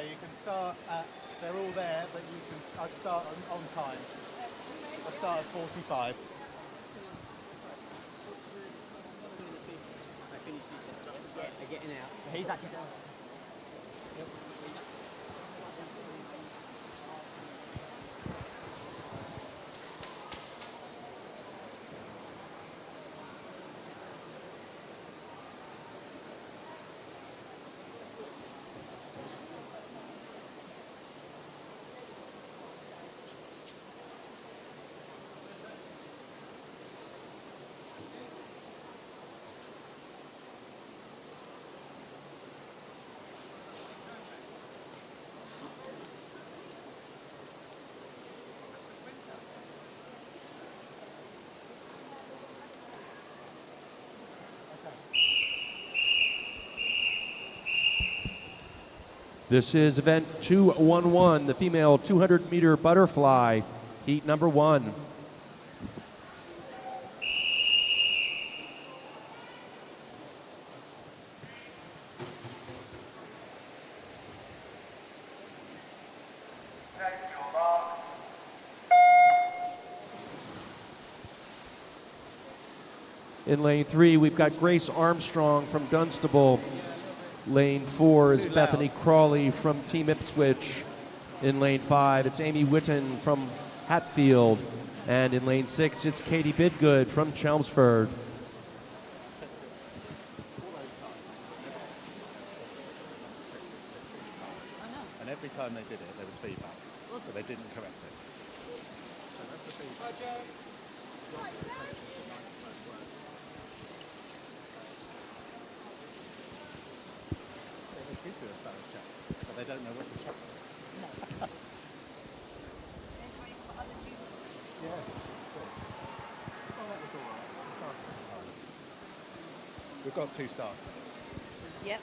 say, you can start at, they're all there, but you can, I'd start on time. I start at 45. I finish this just getting out. He's actually done. Yep. This is event 211, the female 200-meter butterfly, heat number 1. In lane 3, we've got Grace Armstrong from Dunstable. Lane 4 is Bethany Crawley from Team Ipswich. In lane 5, it's Amy Whitten from Hatfield. And in lane 6, it's Katie Bidgood from Chelmsford. And every time they did it, there was feedback. So they didn't correct it. So that's the feedback. They did do a thorough check, but they don't know what to check. No. Yeah. We've got 2 starts. Yep.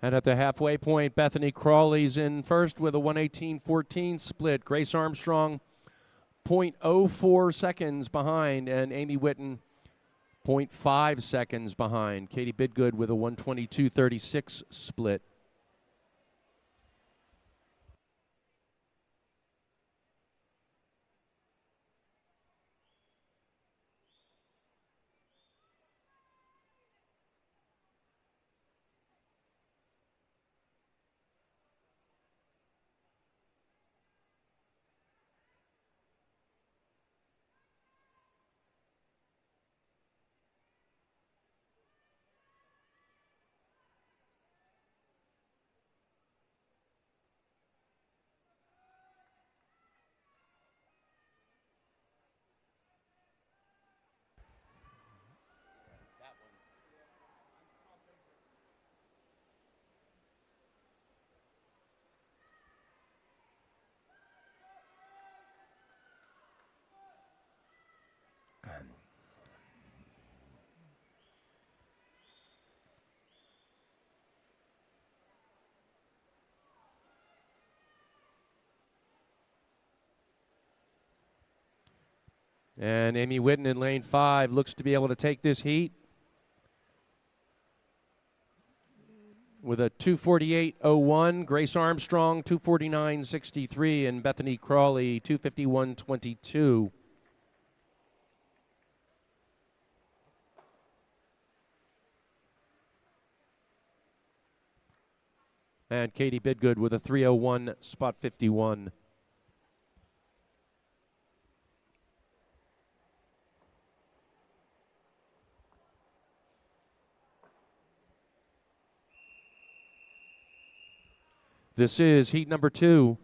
And at the halfway point, Bethany Crawley's in first with a 1:18.14 split. Grace Armstrong, 0.04 seconds behind, and Amy Whitten, 0.5 seconds behind. Katie Bidgood with a 1:22.36 split. And Amy Whitten in lane 5 looks to be able to take this heat with a 2:48.01. Grace Armstrong, 2:49.63, and Bethany Crawley, 2:51.22. And Katie Bidgood with a 3:01, spot 51. This is heat number 2.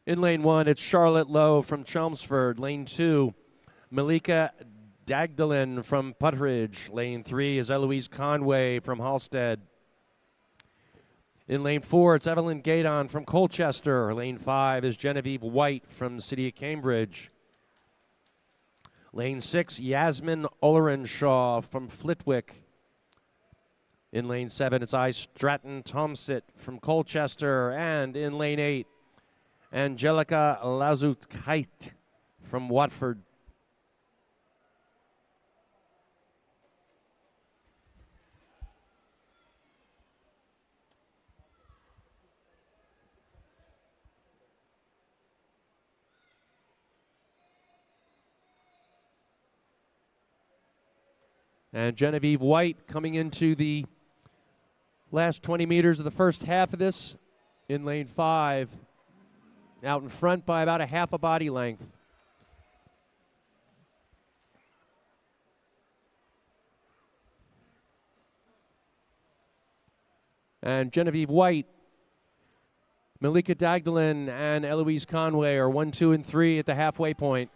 In lane 1, it's Charlotte Lowe from Chelmsford. Lane 2, Malika Dagdalin from Puttridge. Lane 3 is Eloise Conway from Halstead. In lane 4, it's Evelyn Gaydon from Colchester. Lane 5 is Genevieve White from the city of Cambridge. Lane 6, Yasmin Ollerenshaw from Flitwick. In lane 7, it's I. Stratton Tomsit from Colchester. And in lane 8, Angelica Lazut-Kite from Watford. And Genevieve White coming into the last 20 meters of the first half of this in lane 5, out in front by about a half a body length. And Genevieve White, Malika Dagdalin, and Eloise Conway are 1, 2, and 3 at the halfway point.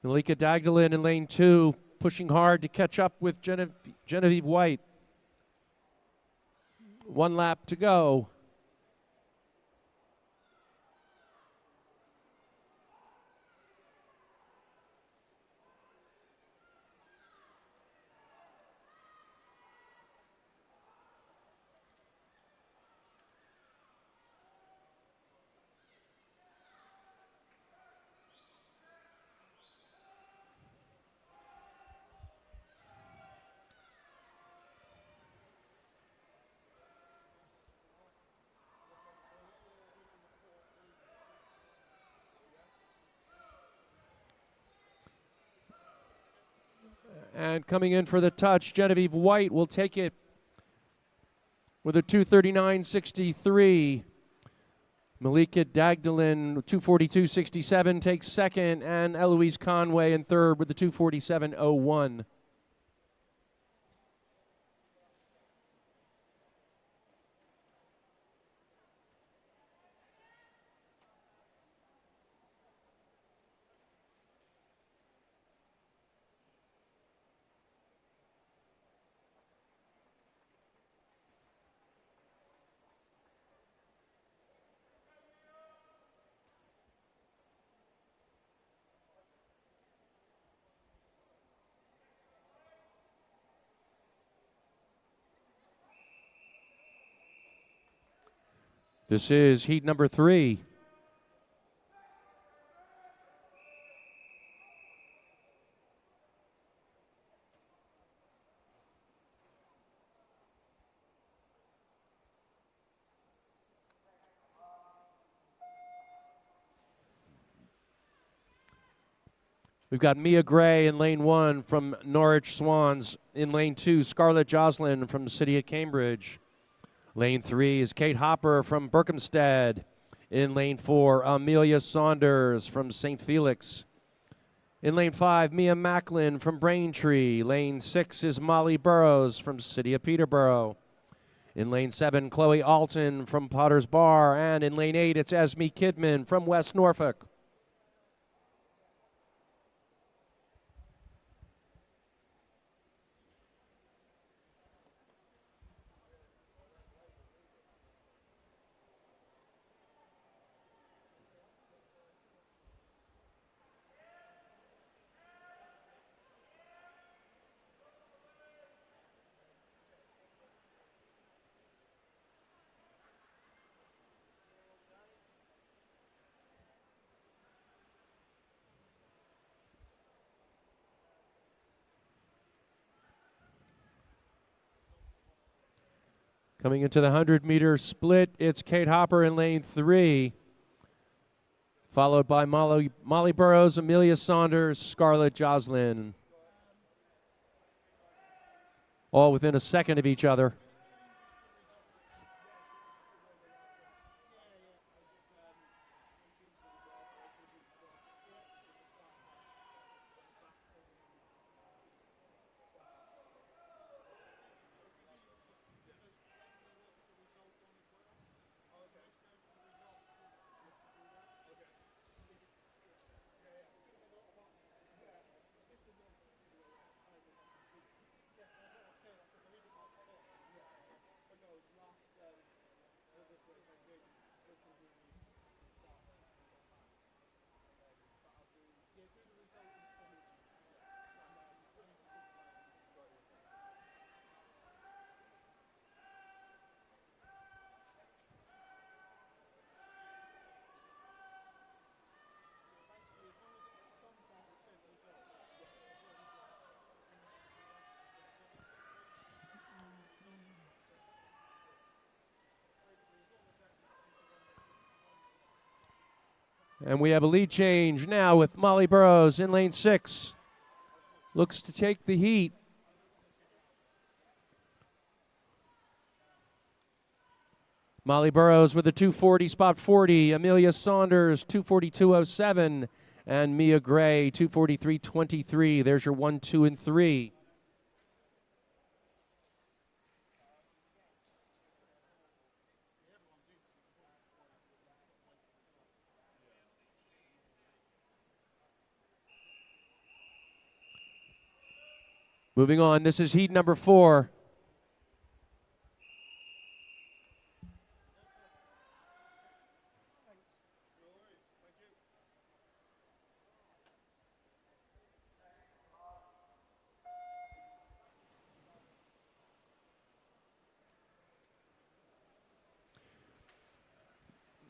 Malika Dagdalin in lane 2, pushing hard to catch up with Genevieve White. 1 lap to go. And coming in for the touch, Genevieve White will take it with a 2:39.63. Malika Dagdalin, 2:42.67, takes second, and Eloise Conway in third with a 2:47.01. This is heat number 3. We've got Mia Gray in lane 1 from Norwich Swans. In lane 2, Scarlett Joslin from the city of Cambridge. Lane 3 is Kate Hopper from Berkhamsted. In lane 4, Amelia Saunders from St. Felix. In lane 5, Mia Macklin from Braintree. Lane 6 is Molly Burrows from city of Peterborough. In lane 7, Chloe Alton from Potter's Bar. And in lane 8, it's Esme Kidman from West Norfolk. Coming into the 100-meter split, it's Kate Hopper in lane 3. followed by Molly Burrows, Amelia Saunders, Scarlett Joslin. All within a second of each other. And we have a lead change now with Molly Burrows in lane 6. Looks to take the heat. Molly Burrows with a 240, spot 40. Amelia Saunders, 242.07. And Mia Gray, 243.23. There's your 1, 2, and 3. Moving on, this is heat number 4.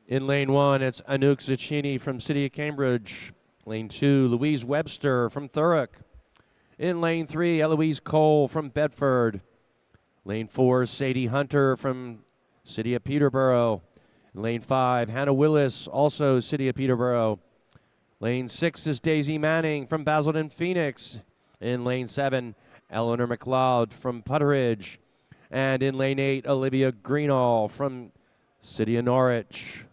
In lane 1, it's Anouk Zacchini from City of Cambridge. Lane 2, Louise Webster from Thurrock. In lane 3, Eloise Cole from Bedford. Lane 4, Sadie Hunter from City of Peterborough. In lane 5, Hannah Willis, also City of Peterborough. Lane 6 is Daisy Manning from Basildon Phoenix. In lane 7, Eleanor McLeod from Putteridge. And in lane 8, Olivia Greenall from City of Norwich.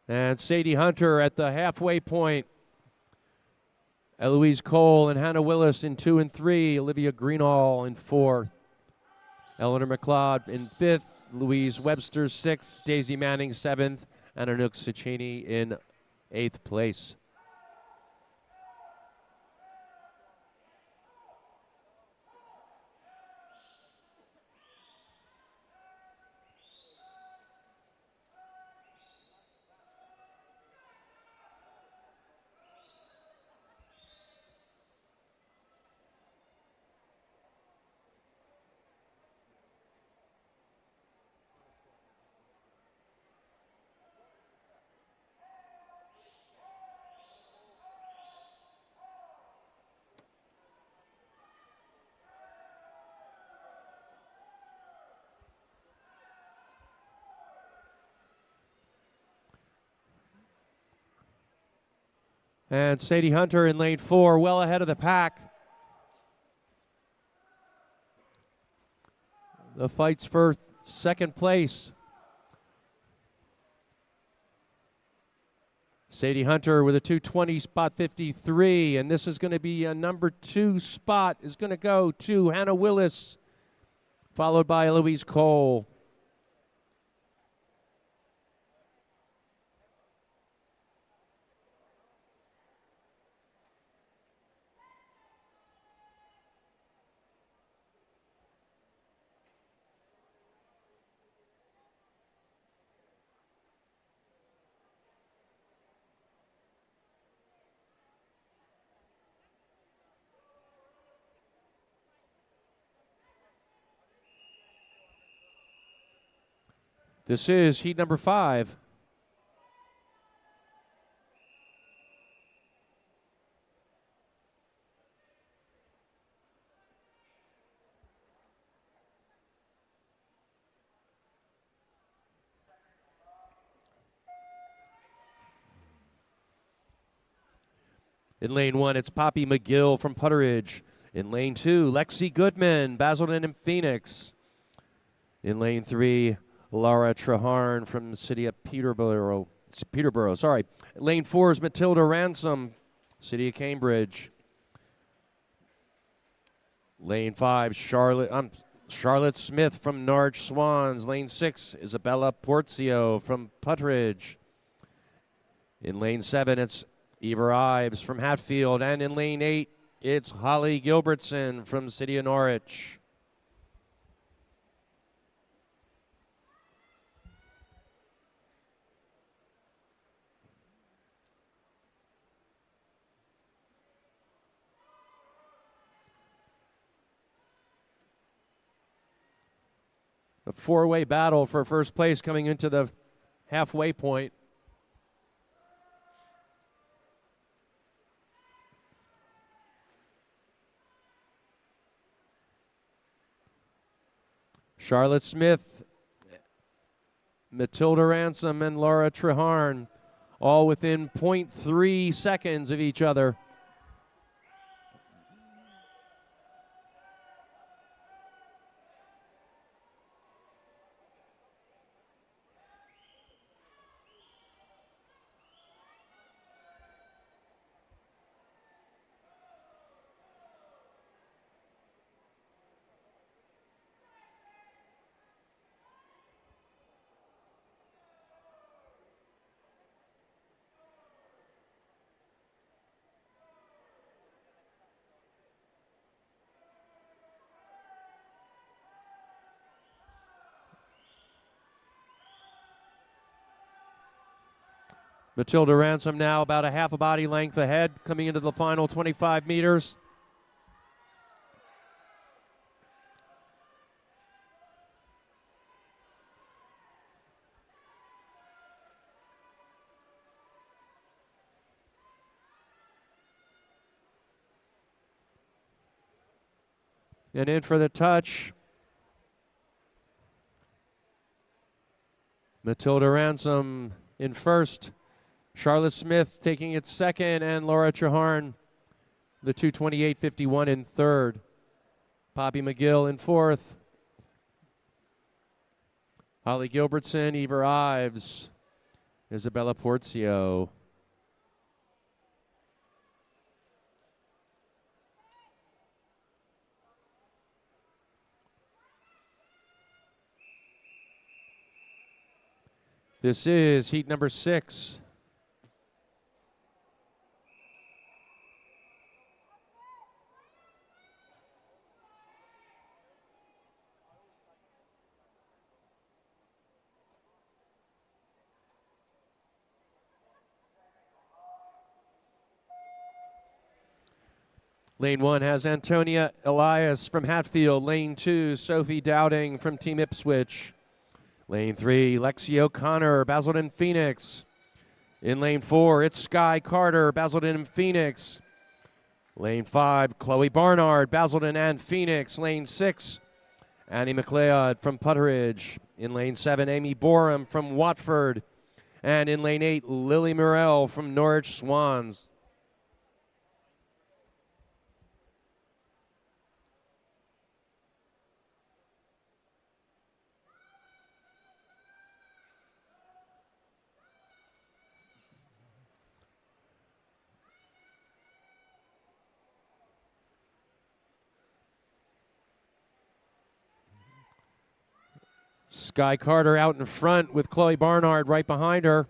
And Sadie Hunter at the halfway point. Eloise Cole and Hannah Willis in 2 and 3. Olivia Greenall in 4th. Eleanor McLeod in 5th. Louise Webster 6th. Daisy Manning 7th. And Anouk Zacchini in 8th place. And Sadie Hunter in lane 4, well ahead of the pack. The fight's for second place. Sadie Hunter with a 220, spot 53. And this is going to be a number 2 spot is going to go to Hannah Willis, followed by Eloise Cole. This is heat number 5. In lane 1, it's Poppy McGill from Putteridge. In lane 2, Lexi Goodman, Basildon and Phoenix. In lane 3, Laura Treharn from the city of Peterborough. Lane 4 is Matilda Ransom, city of Cambridge. Lane 5, Charlotte Smith from Norwich Swans. Lane 6, Isabella Porzio from Putteridge. In lane 7, it's Eva Ives from Hatfield. And in lane 8, it's Holly Gilbertson from city of Norwich. A 4-way battle for first place coming into the halfway point. Charlotte Smith, Matilda Ransom, and Laura Treharn, all within 0.3 seconds of each other. Matilda Ransom now about a half a body length ahead, coming into the final 25 meters. And in for the touch. Matilda Ransom in first. Charlotte Smith taking it second, and Laura Treharn, the 2:28.51 in third. Poppy McGill in fourth. Holly Gilbertson, Eva Ives, Isabella Porzio. This is heat number 6. Lane 1 has Antonia Elias from Hatfield. Lane 2, Sophie Dowding from Team Ipswich. Lane 3, Lexi O'Connor, Basildon Phoenix. In lane 4, it's Sky Carter, Basildon Phoenix. Lane 5, Chloe Barnard, Basildon and Phoenix. Lane 6, Annie McLeod from Putteridge. In lane 7, Amy Borum from Watford. And in lane 8, Lily Morell from Norwich Swans. Sky Carter out in front with Chloe Barnard right behind her.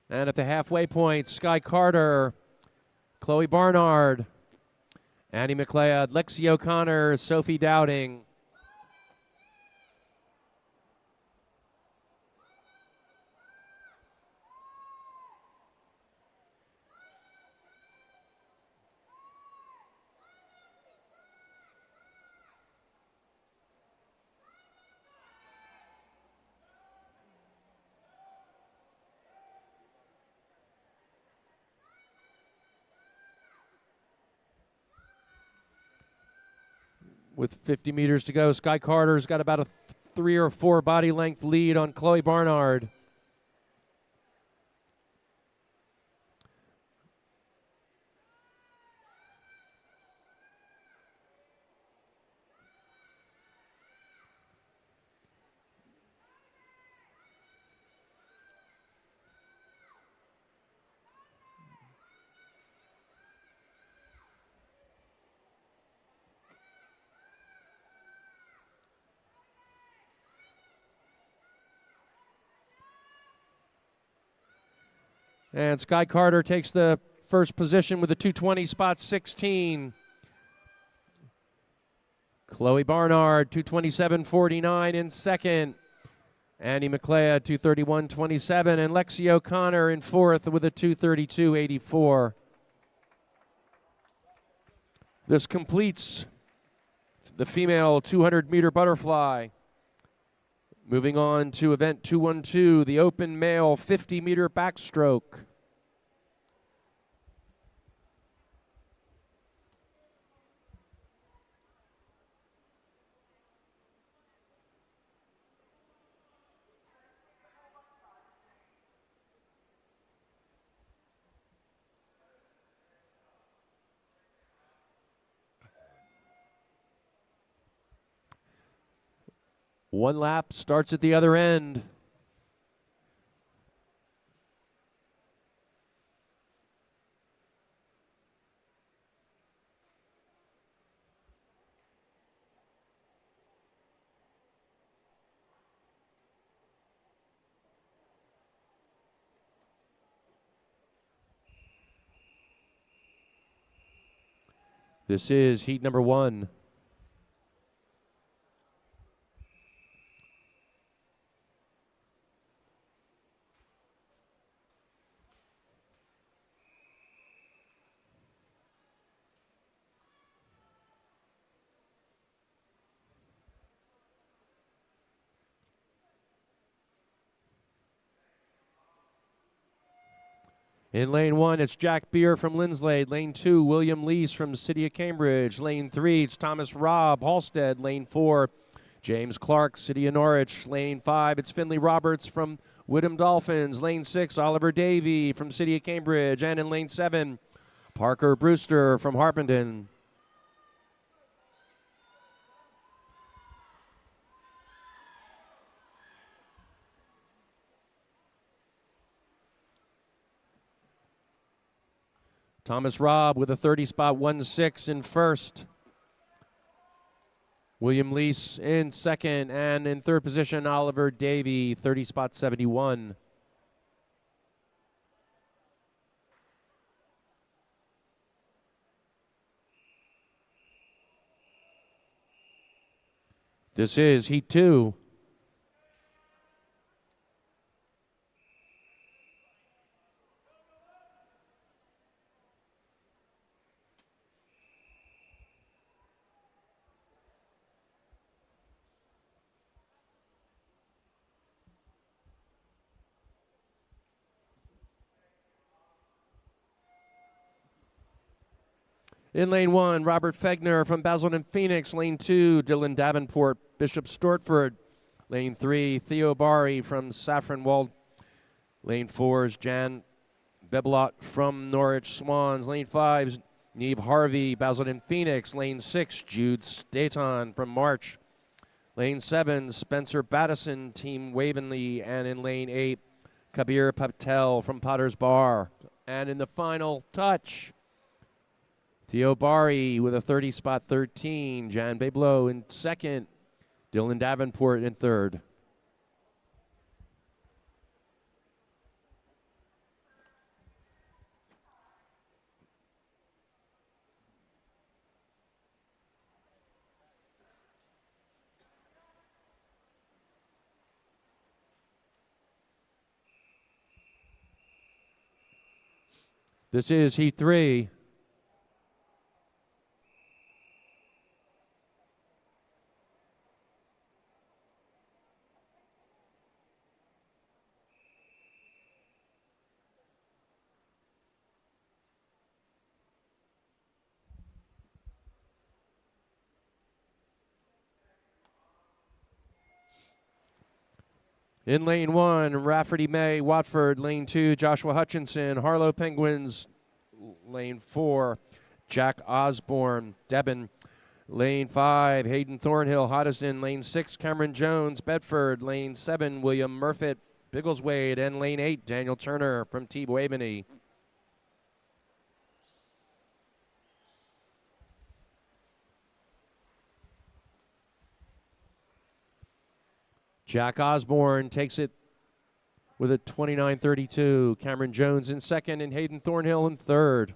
And at the halfway point, Sky Carter, Chloe Barnard, Annie McLeod, Lexi O'Connor, Sophie Dowding. with 50 meters to go. Sky Carter's got about a 3 or 4 body length lead on Chloe Barnard. And Sky Carter takes the first position with a 220, spot 16. Chloe Barnard, 227.49 in second. Annie McLeod, 231.27. And Lexi O'Connor in fourth with a 232.84. This completes the female 200-meter butterfly. Moving on to event 212, the open male 50-meter backstroke. One lap starts at the other end. This is heat number 1. In lane 1, it's Jack Beer from Lindslade. Lane 2, William Lease from the City of Cambridge. Lane 3, it's Thomas Robb, Halstead. Lane 4, James Clark, City of Norwich. Lane 5, it's Finley Roberts from Whittam Dolphins. Lane 6, Oliver Davey from City of Cambridge. And in lane 7, Parker Brewster from Harpenden. Thomas Robb with a 30 spot 1-6 in first. William Lease in second, and in third position, Oliver Davey, 30 spot 71. This is heat 2. In lane 1, Robert Fegner from Basildon Phoenix. Lane 2, Dylan Davenport, Bishop Stortford. Lane 3, Theo Bari from Saffronwald. Lane 4 is Jan Bebelot from Norwich Swans. Lane 5 is Neve Harvey, Basildon Phoenix. Lane 6, Jude Staton from March. Lane 7, Spencer Battison, Team Wavenley. And in lane 8, Kabir Patel from Potter's Bar. And in the final touch, Theo Bari with a 30 spot 13. Jan Bablo in second. Dylan Davenport in third. This is heat 3. In lane 1, Rafferty May, Watford. Lane 2, Joshua Hutchinson, Harlow Penguins. Lane 4, Jack Osborne, Devon. Lane 5, Hayden Thornhill, Hoddesdon. Lane 6, Cameron Jones, Bedford. Lane 7, William Murfitt, Biggleswade. And Lane 8, Daniel Turner from T. Waveney. Jack Osborne takes it with a 29.32. Cameron Jones in second and Hayden Thornhill in third.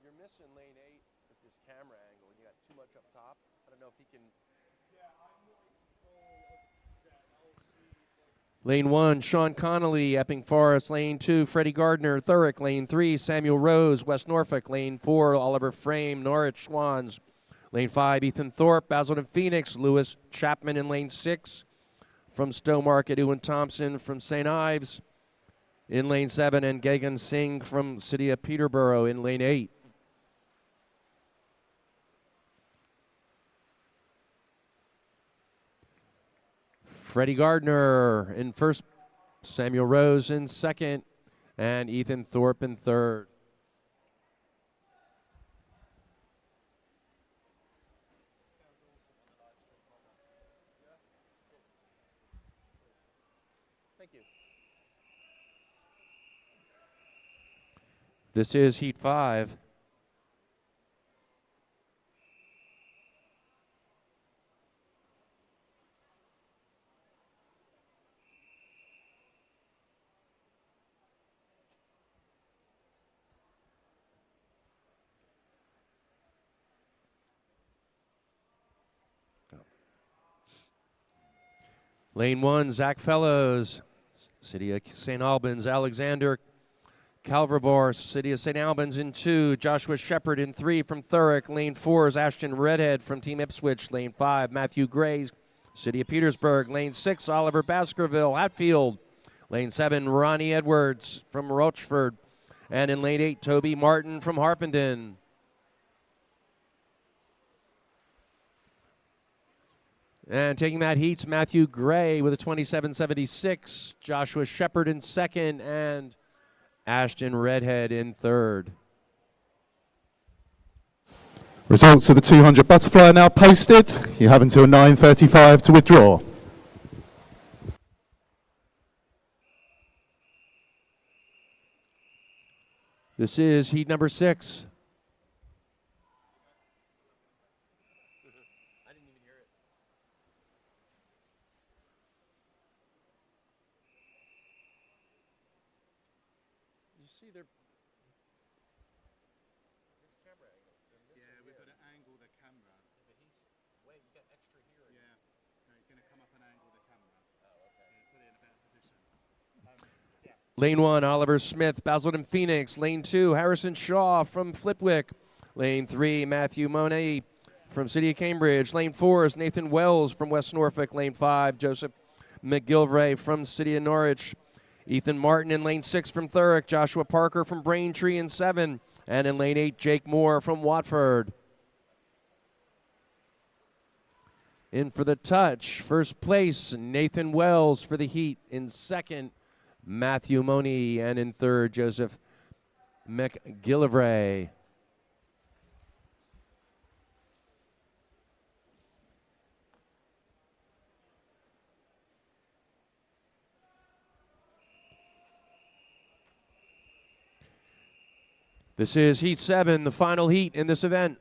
You're missing lane 8 with this camera angle. You got too much up top. I don't know if he can. Lane 1, Sean Connolly, Epping Forest. Lane 2, Freddie Gardner, Thurrock. Lane 3, Samuel Rose, West Norfolk. Lane 4, Oliver Frame, Norwich Swans. Lane 5, Ethan Thorpe, Basildon Phoenix. Lewis Chapman in lane 6 from Stowmarket. Ewan Thompson from St. Ives in lane 7. And Gagan Singh from City of Peterborough in lane 8. Freddie Gardner in first, Samuel Rose in second, and Ethan Thorpe in third. Thank you. This is Heat 5. Lane 1, Zach Fellows, City of St. Albans. Alexander Calverbar, City of St. Albans in 2. Joshua Shepard in 3 from Thurrock. Lane 4 is Ashton Redhead from Team Ipswich. Lane 5, Matthew Gray, City of Petersburg. Lane 6, Oliver Baskerville, Hatfield. Lane 7, Ronnie Edwards from Rochford. And in lane 8, Toby Martin from Harpenden. And taking that heat's Matthew Gray with a 27.76. Joshua Shepard in second and Ashton Redhead in third. Results of the 200 butterfly are now posted. You have until 9:35 to withdraw. This is heat number 6. See, they're this camera angle. Yeah, we've got to angle the camera. But he's wait, you got extra here. Yeah, no, he's going to come up and angle the camera. Oh, okay. Put it in a better position. Yeah. Lane 1, Oliver Smith, Basildon Phoenix. Lane 2, Harrison Shaw from Flitwick. Lane 3, Matthew Monet from City of Cambridge. Lane 4 is Nathan Wells from West Norfolk. Lane 5, Joseph McGilvray from City of Norwich. Ethan Martin in lane 6 from Thurrock. Joshua Parker from Braintree in 7. And in lane 8, Jake Moore from Watford. In for the touch, first place, Nathan Wells for the Heat. In second, Matthew Moni. And in third, Joseph McGillivray. This is Heat 7, the final heat in this event.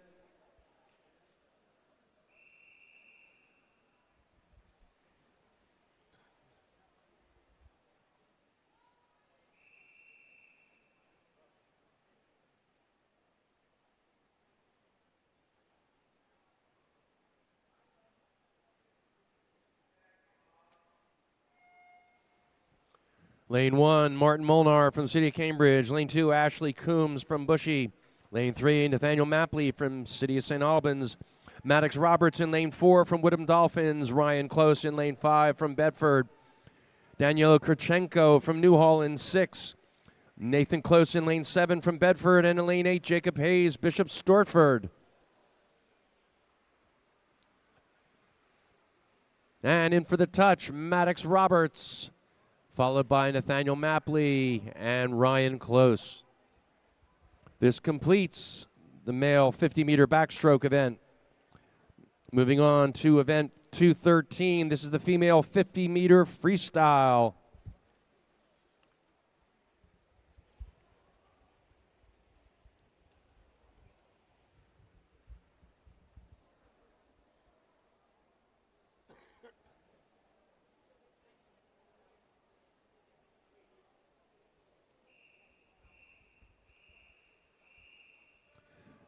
Lane 1, Martin Molnar from City of Cambridge. Lane 2, Ashley Coombs from Bushy. Lane 3, Nathaniel Mapley from City of St. Albans. Maddox Roberts in Lane 4 from Woodham Dolphins. Ryan Close in Lane 5 from Bedford. Daniela Kurchenko from Newhall in 6. Nathan Close in Lane 7 from Bedford. And in Lane 8, Jacob Hayes, Bishop Stortford. And in for the touch, Maddox Roberts, followed by Nathaniel Mapley and Ryan Close. This completes the male 50-meter backstroke event. Moving on to event 213. This is the female 50-meter freestyle.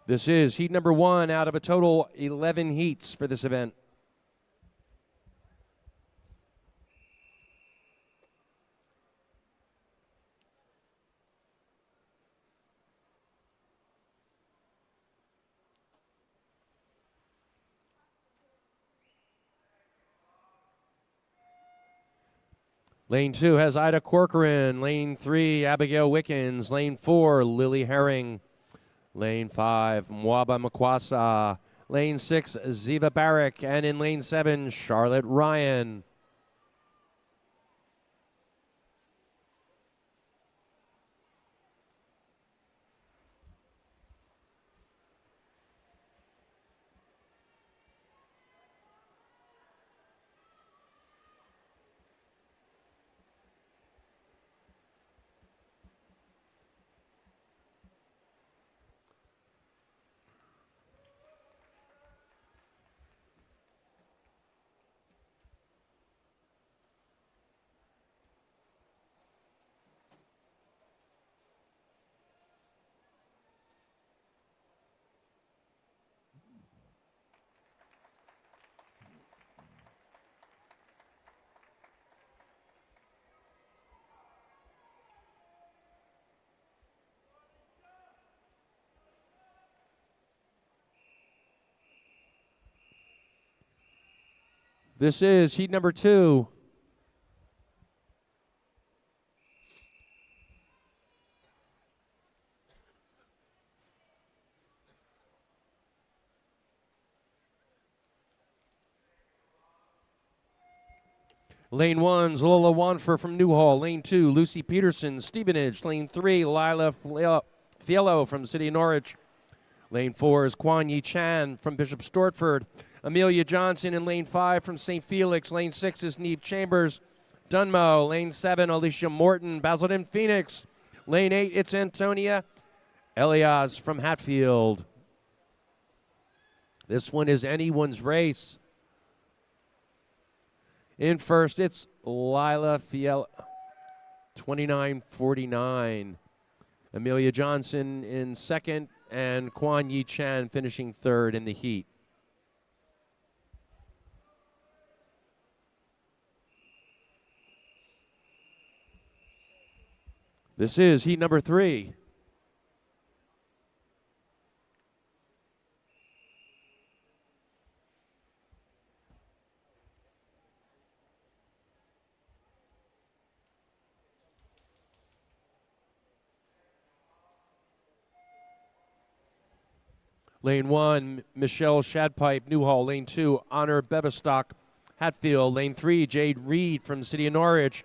This is heat number 1 out of a total 11 heats for this event. Lane 2 has Ida Corcoran. Lane 3, Abigail Wickens. Lane 4, Lily Herring. Lane 5, Mwaba Makwasa. Lane 6, Ziva Barrick. And in Lane 7, Charlotte Ryan. This is heat number 2. Lane 1, Lola Wanfer from Newhall. Lane 2, Lucy Peterson, Stevenage. Lane 3, Lila Fiello from City of Norwich. Lane 4 is Kwan Yi Chan from Bishop Stortford. Amelia Johnson in Lane 5 from St. Felix. Lane 6 is Neve Chambers, Dunmo. Lane 7, Alicia Morton, Basildon Phoenix. Lane 8, it's Antonia Elias from Hatfield. This one is anyone's race. In first, it's Lila Fiel, 29:49. Amelia Johnson in second, and Kwan Yi Chan finishing third in the heat. This is heat number 3. Lane 1, Michelle Shadpipe, Newhall. Lane 2, Honor Bevistock, Hatfield. Lane 3, Jade Reed from City of Norwich.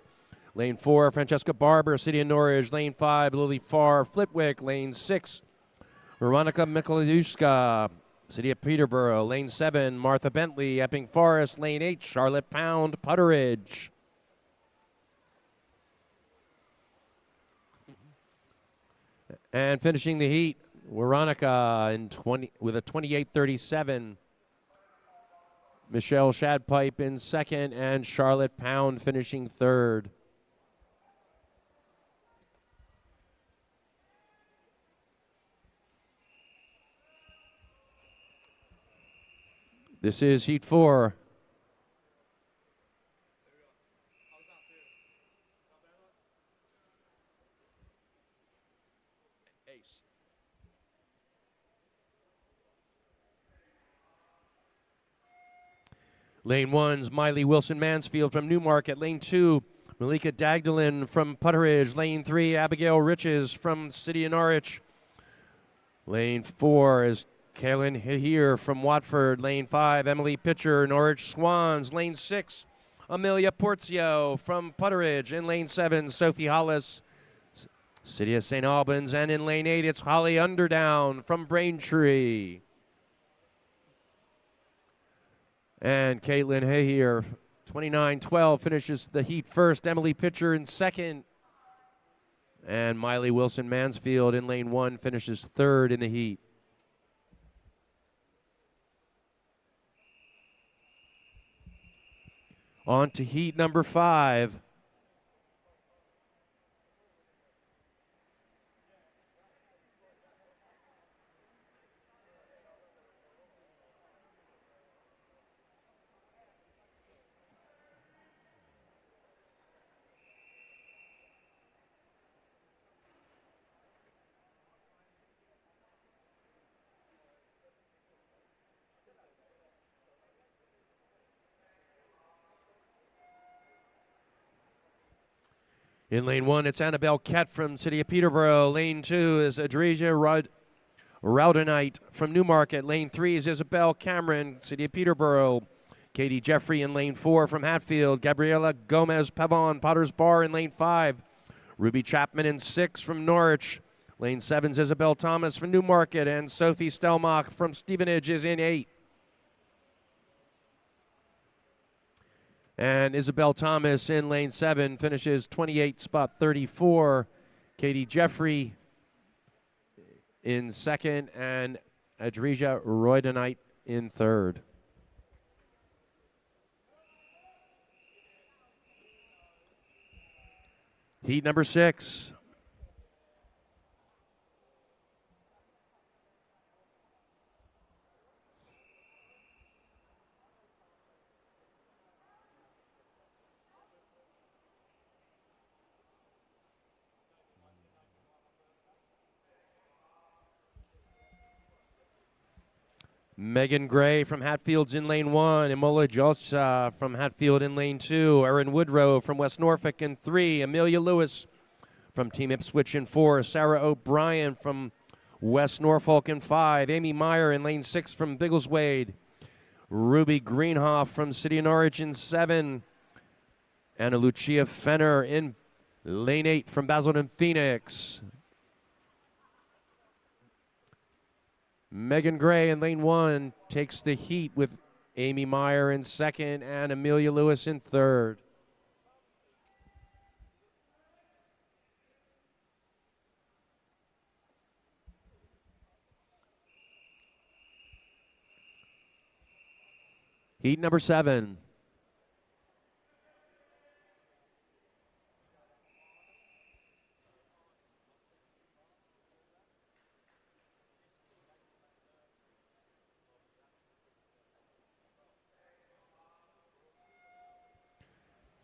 Lane 4, Francesca Barber, City of Norwich. Lane 5, Lily Farr, Flitwick. Lane 6, Veronica Mikolajewska, City of Peterborough. Lane 7, Martha Bentley, Epping Forest. Lane 8, Charlotte Pound, Putteridge. And finishing the heat, Veronica with a 28:37. Michelle Shadpipe in second, and Charlotte Pound finishing third. This is heat 4. Lane 1's Miley Wilson-Mansfield from Newmarket. Lane 2, Malika Dagdalin from Putteridge. Lane 3, Abigail Riches from City of Norwich. Lane 4 is Kaylin Hahir from Watford. Lane 5, Emily Pitcher, Norwich Swans. Lane 6, Amelia Porzio from Putteridge. In Lane 7, Sophie Hollis, City of St. Albans. And in Lane 8, it's Holly Underdown from Braintree. And Caitlin Hahir, 29-12, finishes the heat first. Emily Pitcher in second. And Miley Wilson-Mansfield in Lane 1 finishes third in the heat. On to heat number 5. In Lane 1, it's Annabelle Kett from City of Peterborough. Lane 2 is Adresia Rowdenite from Newmarket. Lane 3 is Isabel Cameron, City of Peterborough. Katie Jeffrey in Lane 4 from Hatfield. Gabriela Gomez Pavon, Potter's Bar in Lane 5. Ruby Chapman in 6 from Norwich. Lane 7's Isabel Thomas from Newmarket. And Sophie Stelmach from Stevenage is in 8. And Isabel Thomas in Lane 7 finishes 28, spot 34. Katie Jeffrey in second, and Adresia Roydenite in third. Heat number 6. Megan Gray from Hatfield's in Lane 1. Imola Josa from Hatfield in Lane 2. Erin Woodrow from West Norfolk in 3. Amelia Lewis from Team Ipswich in 4. Sarah O'Brien from West Norfolk in 5. Amy Meyer in Lane 6 from Biggleswade. Ruby Greenhoff from City of Norwich in 7. Anna Lucia Fenner in Lane 8 from Basildon Phoenix. Megan Gray in Lane 1 takes the heat with Amy Meyer in second and Amelia Lewis in third. Heat number 7.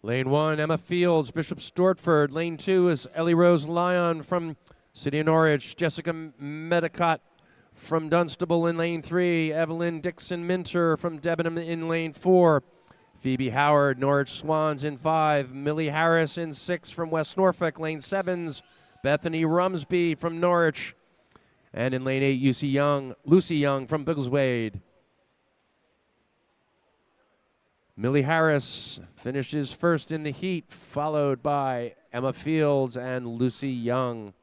Lane 1, Emma Fields, Bishop Stortford. Lane 2 is Ellie Rose Lyon from City of Norwich. Jessica Medicott from Dunstable in Lane 3. Evelyn Dixon Minter from Debenham in Lane 4. Phoebe Howard, Norwich Swans in 5. Millie Harris in 6 from West Norfolk. Lane 7's Bethany Rumsby from Norwich. And in Lane 8, Lucy Young from Biggleswade. Millie Harris finishes first in the heat, followed by Emma Fields and Lucy Young.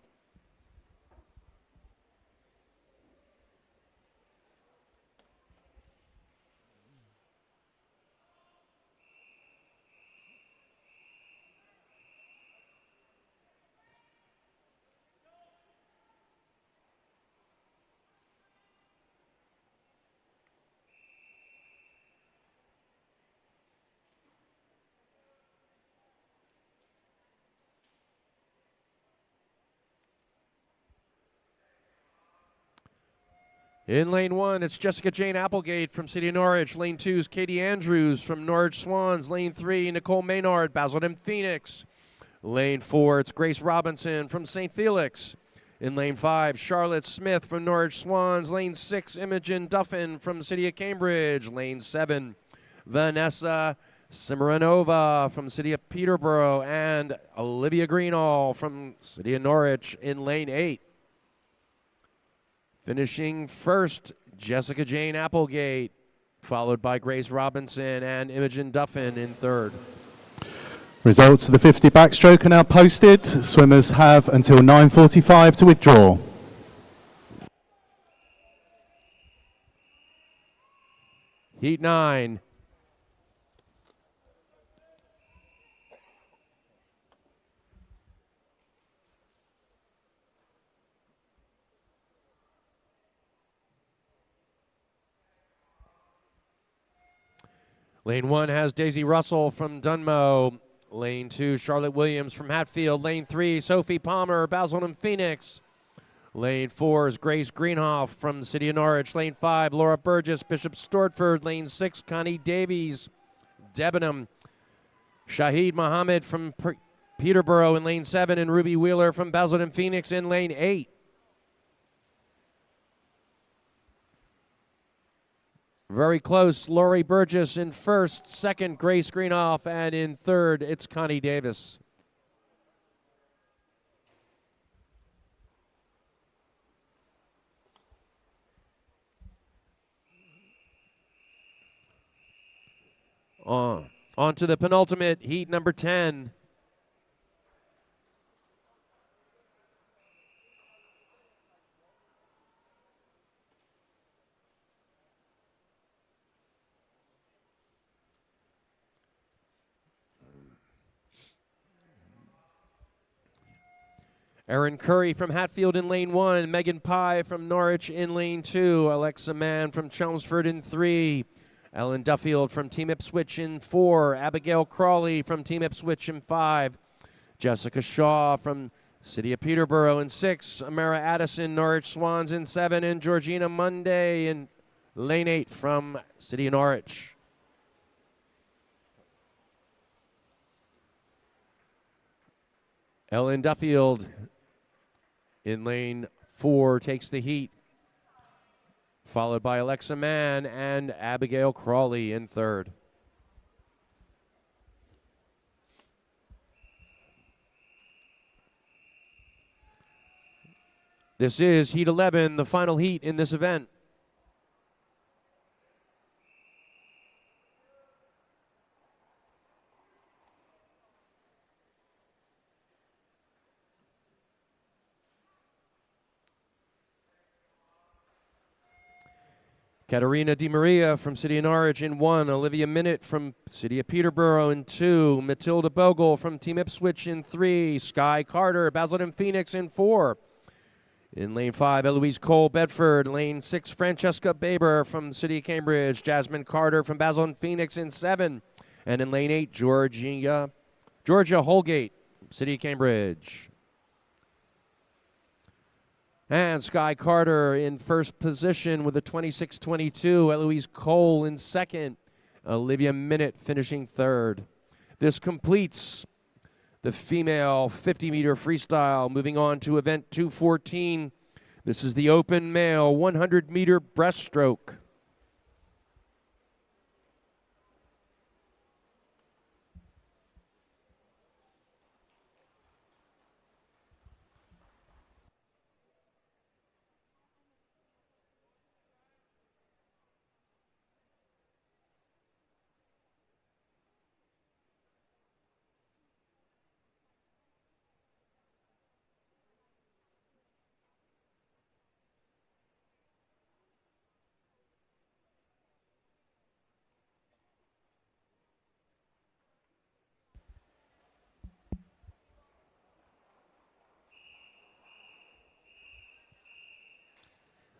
In Lane 1, it's Jessica Jane Applegate from City of Norwich. Lane 2 is Katie Andrews from Norwich Swans. Lane 3, Nicole Maynard, Basildon Phoenix. Lane 4, it's Grace Robinson from St. Felix. In Lane 5, Charlotte Smith from Norwich Swans. Lane 6, Imogen Duffin from City of Cambridge. Lane 7, Vanessa Simiranova from City of Peterborough, and Olivia Greenall from City of Norwich in lane 8. Finishing first, Jessica Jane Applegate, followed by Grace Robinson and Imogen Duffin in third. Results of the 50 backstroke are now posted. Swimmers have until 9:45 to withdraw. Heat 9. Lane 1 has Daisy Russell from Dunmow. Lane 2, Charlotte Williams from Hatfield. Lane 3, Sophie Palmer, Basildon Phoenix. Lane 4 is Grace Greenhoff from the City of Norwich. Lane 5, Laura Burgess, Bishop Stortford. Lane 6, Connie Davies, Debenham. Shahid Mohammed from Peterborough in lane 7, and Ruby Wheeler from Basildon Phoenix in lane 8. Very close, Laurie Burgess in first, second, Grace Greenhoff, and in third, it's Connie Davis. On to the penultimate, heat number 10. Erin Curry from Hatfield in lane 1, Megan Pye from Norwich in lane 2, Alexa Mann from Chelmsford in 3, Ellen Duffield from Team Ipswich in 4, Abigail Crawley from Team Ipswich in 5, Jessica Shaw from City of Peterborough in 6, Amara Addison, Norwich Swans in 7, and Georgina Monday in lane 8 from City of Norwich. Ellen Duffield in lane 4 takes the heat, followed by Alexa Mann and Abigail Crawley in third. This is heat 11, the final heat in this event. Katerina Di Maria from City of Norwich in 1, Olivia Minute from City of Peterborough in 2, Matilda Bogle from Team Ipswich in 3, Sky Carter, Basildon Phoenix in 4. In lane 5, Eloise Cole Bedford. Lane 6, Francesca Baber from City of Cambridge, Jasmine Carter from Basildon Phoenix in 7. And in lane 8, Georgia Holgate from City of Cambridge. And Sky Carter in first position with a 26:22. Eloise Cole in second. Olivia Minute finishing third. This completes the female 50-meter freestyle. Moving on to event 214. This is the open male 100-meter breaststroke.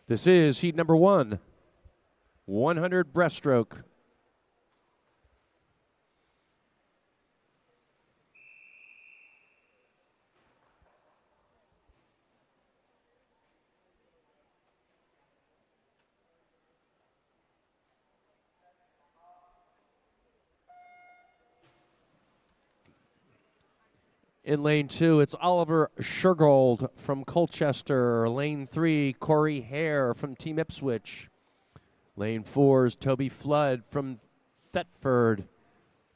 This is heat number 1, 100 breaststroke. In lane 2, it's Oliver Shergold from Colchester. Lane 3, Corey Hare from Team Ipswich. Lane 4 is Toby Flood from Thetford.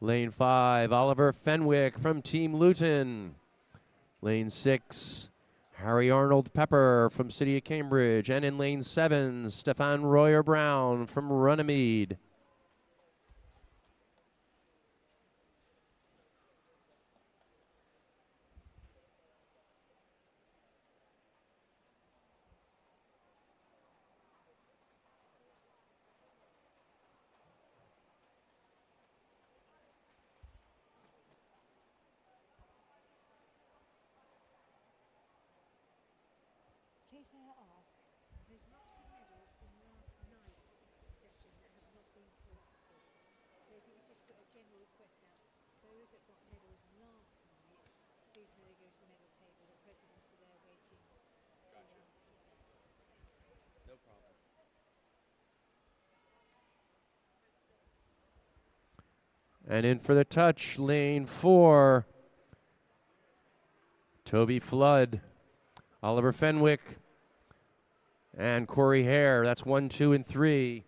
Lane 5, Oliver Fenwick from Team Luton. Lane 6, Harry Arnold Pepper from City of Cambridge. And in lane 7, Stefan Royer Brown from Runnymede. Please may I ask, there's lots of medals from last night's session that have not been collected. So if you could just put a general request out, those that got medals last night, please may they go to the medal table. The presidents are there waiting. Gotcha. No problem. And in for the touch, lane 4, Toby Flood, Oliver Fenwick, and Corey Hare. That's 1, 2, and 3.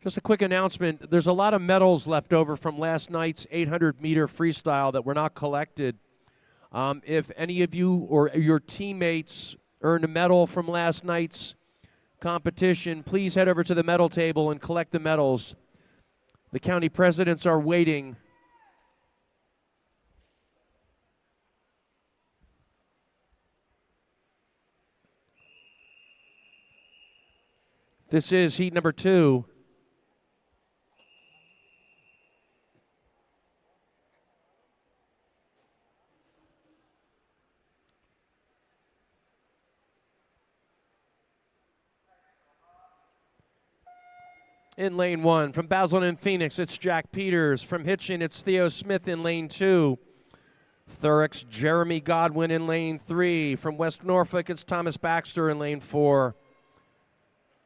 Just a quick announcement. There's a lot of medals left over from last night's 800-meter freestyle that were not collected. If any of you or your teammates earned a medal from last night's competition, please head over to the medal table and collect the medals. The county presidents are waiting. This is heat number 2. In lane 1, from Basel and Phoenix, it's Jack Peters. From Hitchin, it's Theo Smith in lane 2. Thurrock's Jeremy Godwin in lane 3. From West Norfolk, it's Thomas Baxter in lane 4.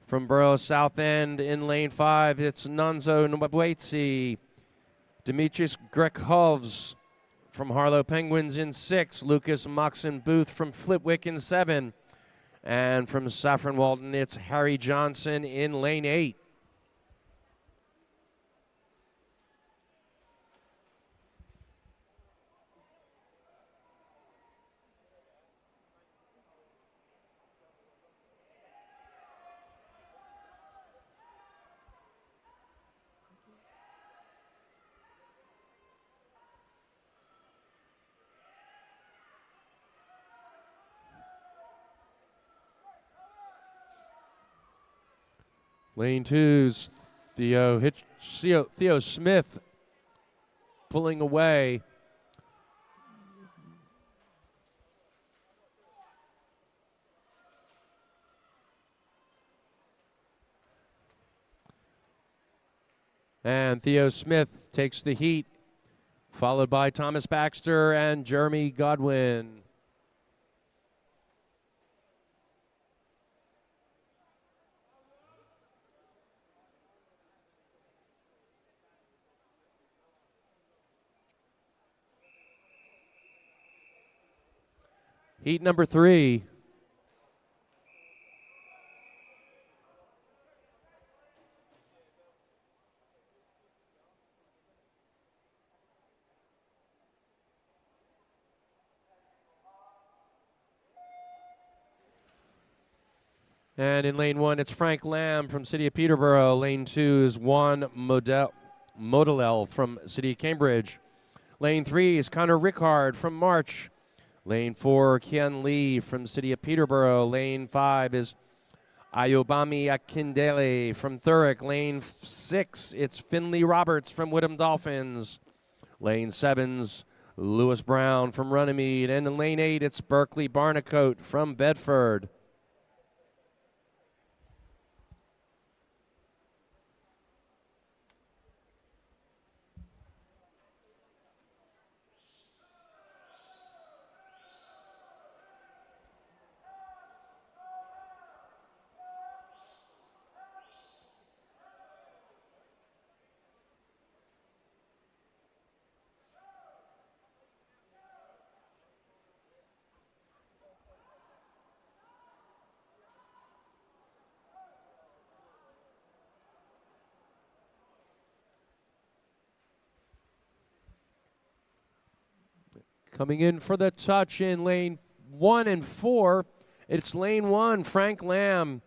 From Borough South End in lane 5, it's Nonzo Nwabwezi. Demetrius Grekhovs from Harlow Penguins in 6. Lucas Moxon Booth from Flitwick in 7. And from Saffron Walton, it's Harry Johnson in lane 8. Lane 2's Theo Smith pulling away. And Theo Smith takes the heat, followed by Thomas Baxter and Jeremy Godwin. Heat number 3. And in lane 1, it's Frank Lamb from City of Peterborough. Lane 2 is Juan Modelel from City of Cambridge. Lane 3 is Connor Rickard from March. Lane 4, Kian Lee from City of Peterborough. Lane 5 is Ayobami Akindele from Thurrock. Lane 6, it's Finley Roberts from Woodham Dolphins. Lane 7's Lewis Brown from Runnymede. And in lane 8, it's Berkeley Barnacote from Bedford. Coming in for the touch in lane 1 and 4, it's lane 1, Frank Lamb.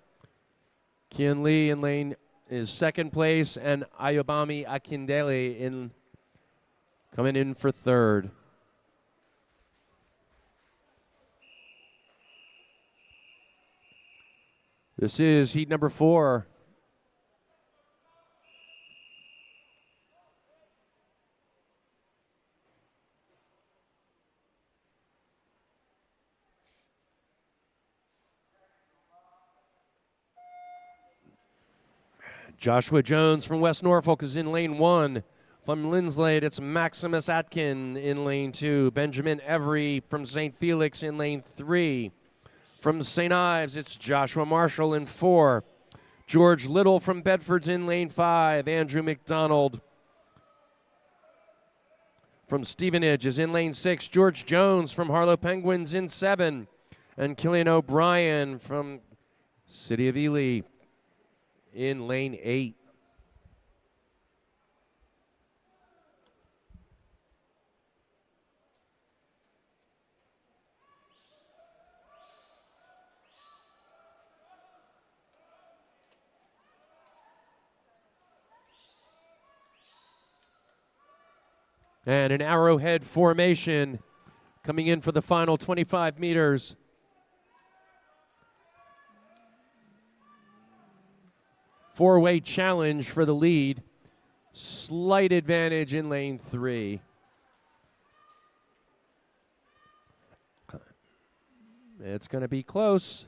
Kian Lee in lane is second place, and Ayobami Akindele coming in for third. This is heat number 4. Joshua Jones from West Norfolk is in lane 1. From Linslade, it's Maximus Atkin in lane 2. Benjamin Every from St. Felix in lane 3. From St. Ives, it's Joshua Marshall in 4. George Little from Bedford's in lane 5. Andrew McDonald from Stevenage is in lane 6. George Jones from Harlow Penguins in 7. And Killian O'Brien from City of Ely in lane 8. And an arrowhead formation coming in for the final 25 meters. Four-way challenge for the lead. Slight advantage in lane 3. It's going to be close.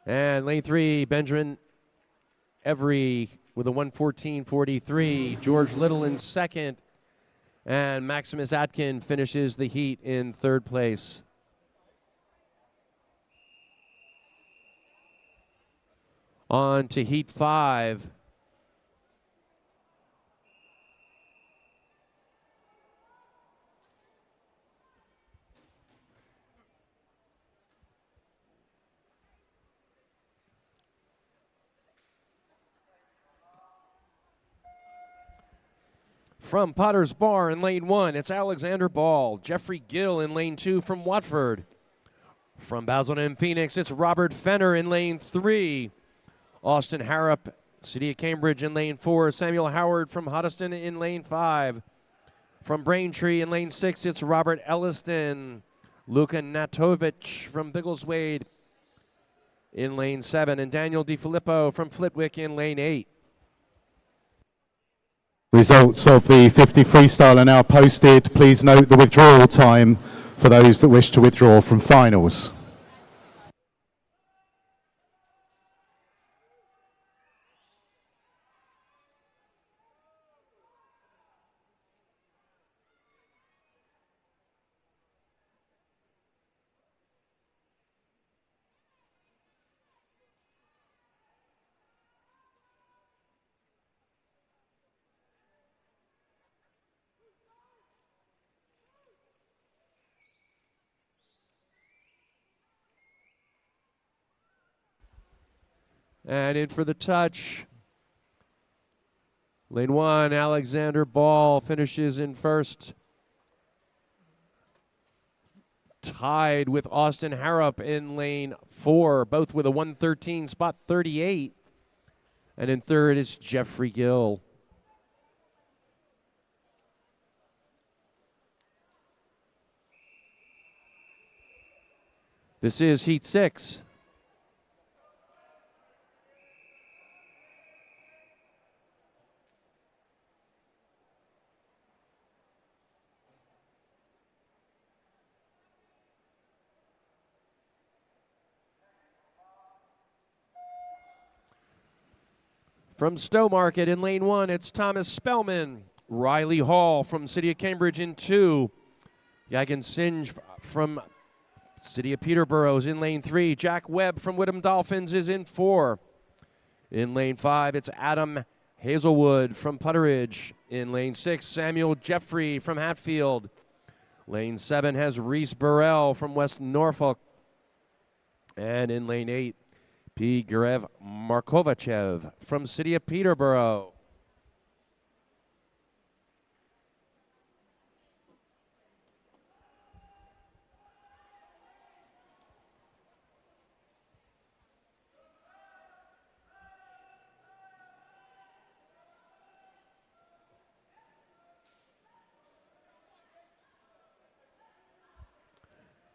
And lane 3, Benjamin Every with a 1:14.43. George Little in second. And Maximus Atkin finishes the heat in third place. On to heat 5. From Potter's Bar in lane 1, it's Alexander Ball. Jeffrey Gill in lane 2 from Watford. From Basildon and Phoenix, it's Robert Fenner in lane 3. Austin Harrop, City of Cambridge in lane 4. Samuel Howard from Hoddesdon in lane 5. From Braintree in lane 6, it's Robert Elliston. Luka Natovic from Biggleswade in lane 7. And Daniel DiFilippo from Flitwick in lane 8. Results of the 50 freestyle are now posted. Please note the withdrawal time for those that wish to withdraw from finals. And in for the touch. Lane 1, Alexander Ball finishes in first. Tied with Austin Harrop in lane 4, both with a 1:13.38. And in third is Jeffrey Gill. This is heat 6. From Stowmarket in lane 1, it's Thomas Spellman. Riley Hall from City of Cambridge in 2. Yagan Singe from City of Peterborough is in lane 3. Jack Webb from Whittam Dolphins is in 4. In lane 5, it's Adam Hazelwood from Putteridge. In lane 6, Samuel Jeffrey from Hatfield. Lane 7 has Reese Burrell from West Norfolk. And in lane 8, P. Garev Markovachev from City of Peterborough.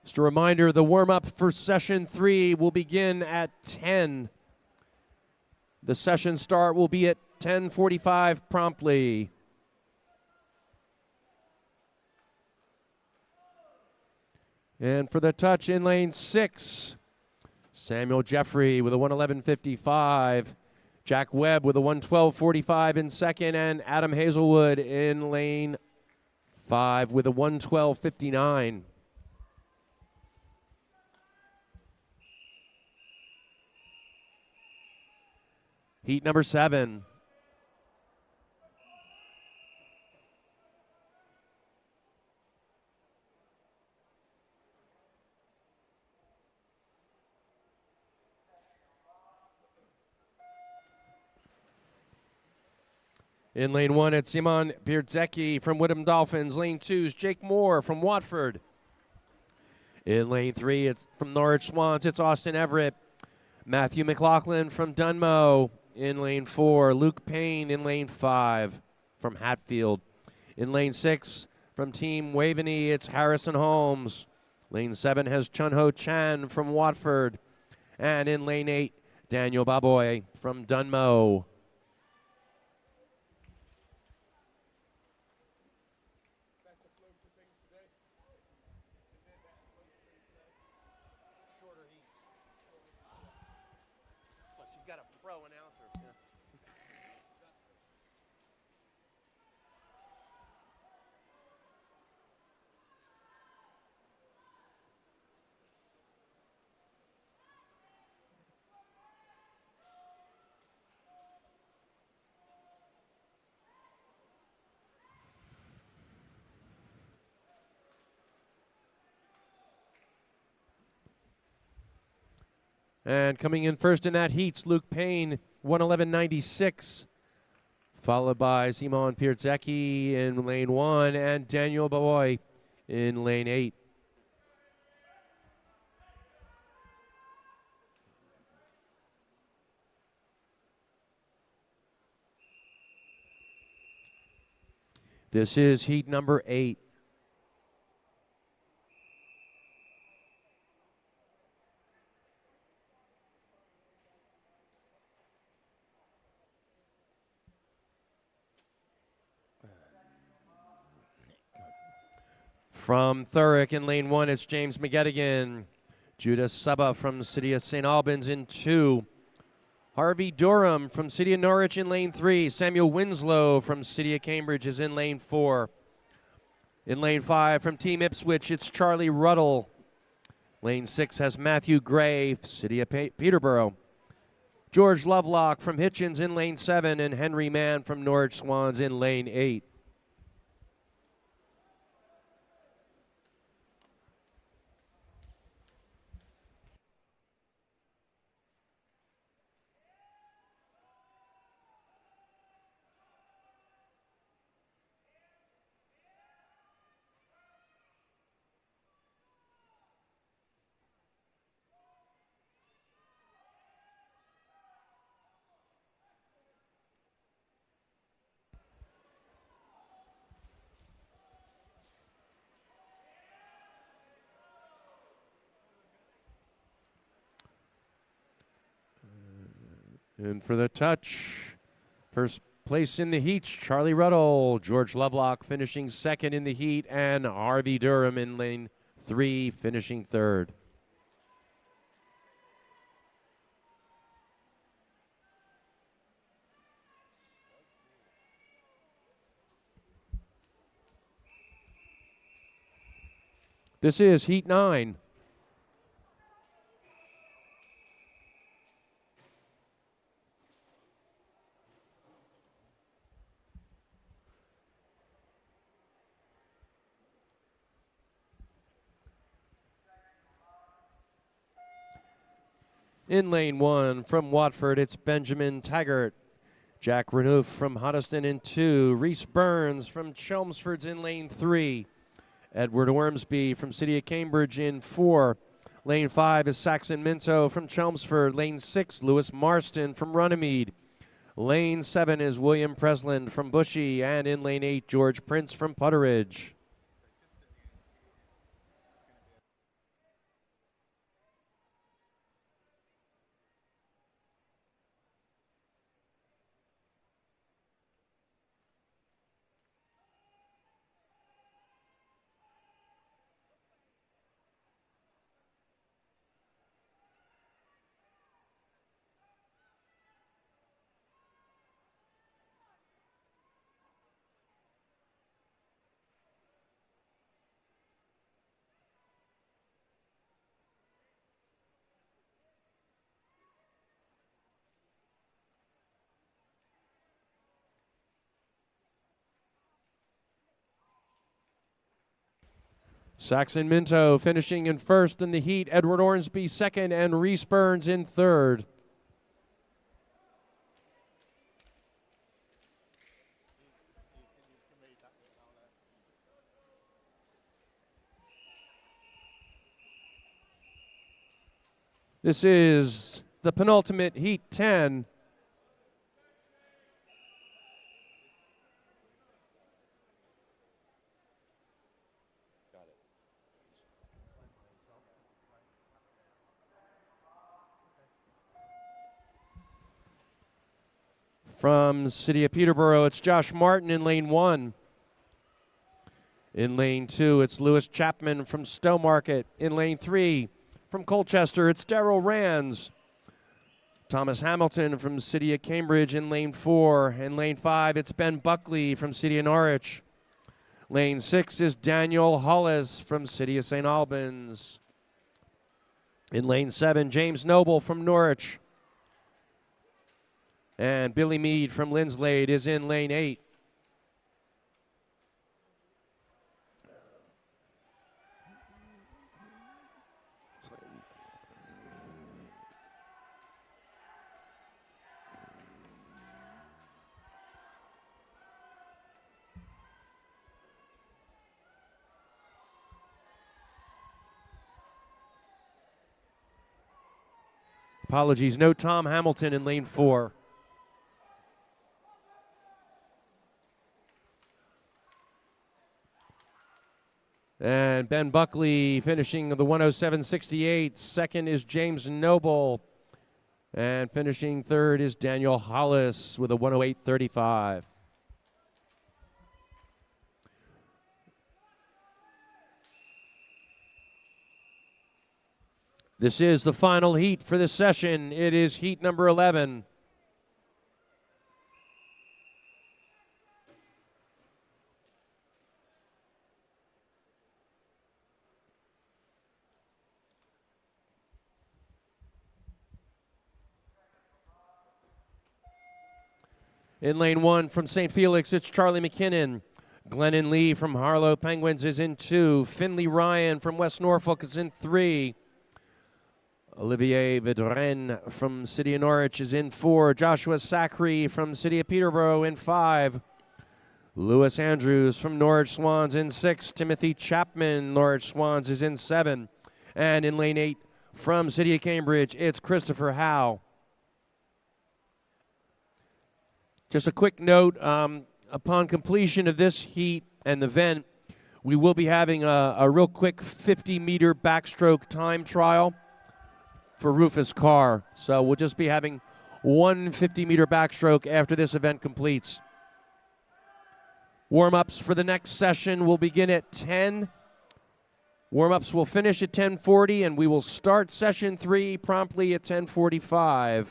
Just a reminder, the warm-up for session 3 will begin at 10. The session start will be at 10:45 promptly. And for the touch in lane 6, Samuel Jeffrey with a 1:11.55. Jack Webb with a 1:12.45 in second, and Adam Hazelwood in lane 5 with a 1:12.59. Heat number 7. In lane 1, it's Simon Pierzecki from Whittam Dolphins. Lane 2 is Jake Moore from Watford. In lane 3, it's from Norwich Swans, it's Austin Everett. Matthew McLaughlin from Dunmow. In lane 4, Luke Payne in lane 5 from Hatfield. In lane 6, from Team Waveney, it's Harrison Holmes. Lane 7 has Chun-Ho Chan from Watford. And in lane 8, Daniel Baboy from Dunmow. And coming in first in that heat's Luke Payne, 1:11.96. Followed by Simon Pierzecki in lane 1 and Daniel Baboy in lane 8. This is heat number 8. From Thurrock in lane 1, it's James McGettigan. Judas Saba from City of St. Albans in 2. Harvey Durham from City of Norwich in lane 3. Samuel Winslow from City of Cambridge is in lane 4. In lane 5 from Team Ipswich, it's Charlie Ruddle. Lane 6 has Matthew Gray, City of Peterborough. George Lovelock from Hitchens in lane 7, and Henry Mann from Norwich Swans in lane 8. And for the touch, first place in the heat, Charlie Ruddle. George Lovelock finishing second in the heat, and Harvey Durham in lane 3 finishing third. This is Heat 9. In lane 1 from Watford, it's Benjamin Taggart. Jack Renouf from Hoddesdon in 2. Reese Burns from Chelmsford's in lane 3. Edward Ormsby from City of Cambridge in 4. Lane 5 is Saxon Minto from Chelmsford. Lane 6, Lewis Marston from Runnymede. Lane 7 is William Presland from Bushy. And in lane 8, George Prince from Putteridge. Saxon Minto finishing in first in the heat. Edward Ormsby second and Reese Burns in third. This is the penultimate Heat 10. From City of Peterborough, it's Josh Martin in lane 1. In lane 2, it's Lewis Chapman from Stowmarket. In lane 3, from Colchester, it's Daryl Rands. Thomas Hamilton from City of Cambridge in lane 4. In lane 5, it's Ben Buckley from City of Norwich. Lane 6 is Daniel Hollis from City of St. Albans. In lane 7, James Noble from Norwich. And Billy Mead from Linslade is in lane 8. Apologies, no Tom Hamilton in lane 4. And Ben Buckley finishing the 107.68. Second is James Noble. And finishing third is Daniel Hollis with a 108.35. This is the final heat for this session. It is heat number 11. In lane 1 from St. Felix, it's Charlie McKinnon. Glennon Lee from Harlow Penguins is in 2. Finley Ryan from West Norfolk is in 3. Olivier Vidren from City of Norwich is in 4. Joshua Sacre from City of Peterborough in 5. Lewis Andrews from Norwich Swans in 6. Timothy Chapman, Norwich Swans, is in 7. And in lane 8 from City of Cambridge, it's Christopher Howe. Just a quick note, upon completion of this heat and event, we will be having a real quick 50-meter backstroke time trial for Rufus Carr. So we'll just be having one 50-meter backstroke after this event completes. Warm-ups for the next session will begin at 10. Warm-ups will finish at 10:40, and we will start session 3 promptly at 10:45.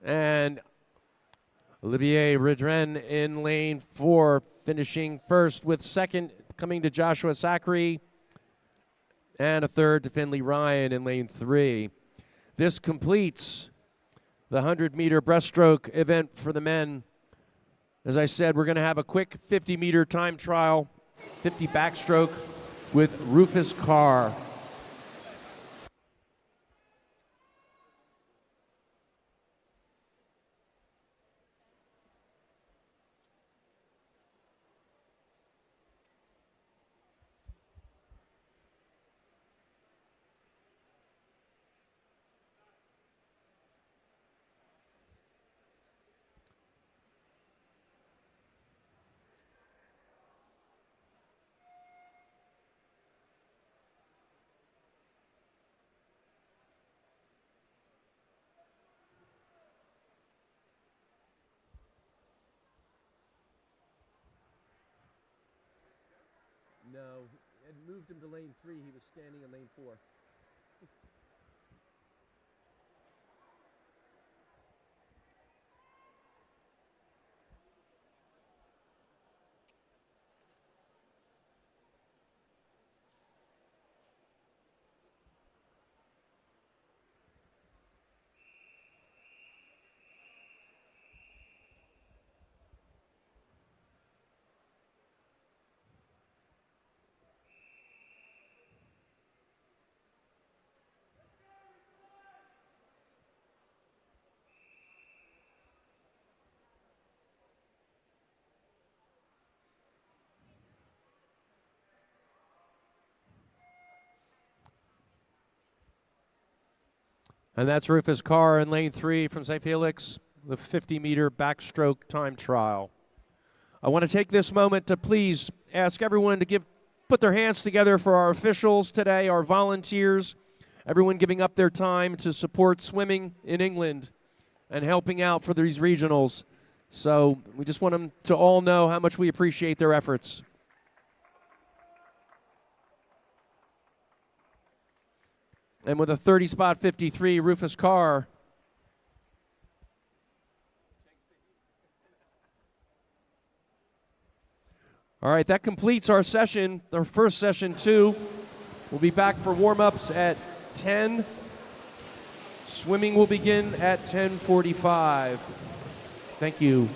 And Olivier Redren in lane 4, finishing first with second coming to Joshua Zachary, and a third to Finley Ryan in lane 3. This completes the 100-meter breaststroke event for the men. As I said, we're going to have a quick 50-meter time trial, 50 backstroke with Rufus Carr. No, it moved him to lane 3. He was standing in lane 4. And that's Rufus Carr in lane 3 from St. Felix, the 50-meter backstroke time trial. I want to take this moment to please ask everyone to put their hands together for our officials today, our volunteers, everyone giving up their time to support swimming in England and helping out for these regionals. So we just want them to all know how much we appreciate their efforts. And with a 30-spot 53, Rufus Carr. All right, that completes our session, our first session 2. We'll be back for warm-ups at 10. Swimming will begin at 10:45. Thank you.